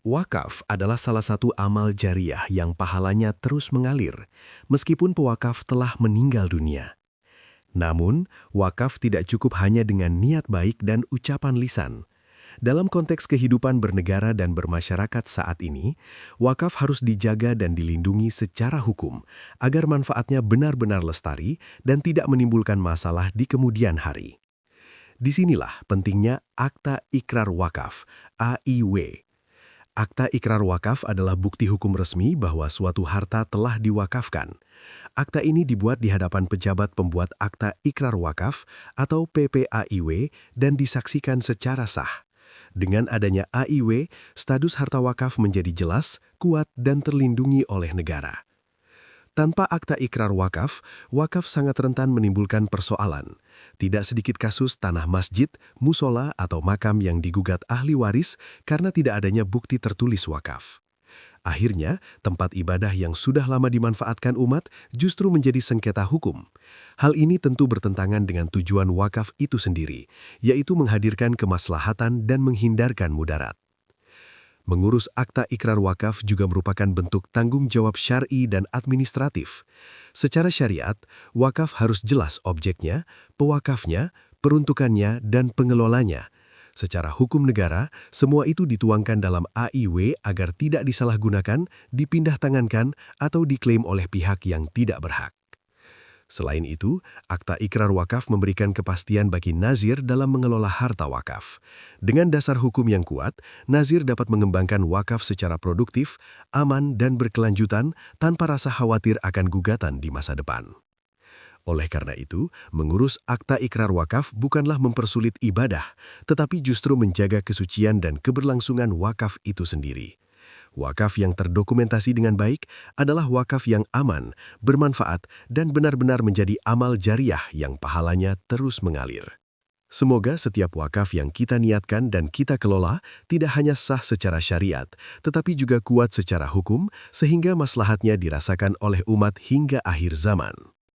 Wakaf adalah salah satu amal jariah yang pahalanya terus mengalir, meskipun pewakaf telah meninggal dunia. Namun, wakaf tidak cukup hanya dengan niat baik dan ucapan lisan. Dalam konteks kehidupan bernegara dan bermasyarakat saat ini, wakaf harus dijaga dan dilindungi secara hukum, agar manfaatnya benar-benar lestari dan tidak menimbulkan masalah di kemudian hari. Disinilah pentingnya Akta Ikrar Wakaf, AIW. Akta Ikrar Wakaf adalah bukti hukum resmi bahwa suatu harta telah diwakafkan. Akta ini dibuat di hadapan pejabat pembuat Akta Ikrar Wakaf atau PPAIW dan disaksikan secara sah. Dengan adanya AIW, status harta wakaf menjadi jelas, kuat, dan terlindungi oleh negara. Tanpa akta ikrar wakaf, wakaf sangat rentan menimbulkan persoalan. Tidak sedikit kasus tanah masjid, musola, atau makam yang digugat ahli waris karena tidak adanya bukti tertulis wakaf. Akhirnya, tempat ibadah yang sudah lama dimanfaatkan umat justru menjadi sengketa hukum. Hal ini tentu bertentangan dengan tujuan wakaf itu sendiri, yaitu menghadirkan kemaslahatan dan menghindarkan mudarat. Mengurus akta ikrar wakaf juga merupakan bentuk tanggung jawab syar'i dan administratif. Secara syariat, wakaf harus jelas objeknya, pewakafnya, peruntukannya, dan pengelolanya. Secara hukum negara, semua itu dituangkan dalam AIW agar tidak disalahgunakan, dipindah tangankan, atau diklaim oleh pihak yang tidak berhak. Selain itu, akta ikrar wakaf memberikan kepastian bagi nazir dalam mengelola harta wakaf. Dengan dasar hukum yang kuat, nazir dapat mengembangkan wakaf secara produktif, aman, dan berkelanjutan tanpa rasa khawatir akan gugatan di masa depan. Oleh karena itu, mengurus akta ikrar wakaf bukanlah mempersulit ibadah, tetapi justru menjaga kesucian dan keberlangsungan wakaf itu sendiri. Wakaf yang terdokumentasi dengan baik adalah wakaf yang aman, bermanfaat, dan benar-benar menjadi amal jariah yang pahalanya terus mengalir. Semoga setiap wakaf yang kita niatkan dan kita kelola tidak hanya sah secara syariat, tetapi juga kuat secara hukum sehingga maslahatnya dirasakan oleh umat hingga akhir zaman.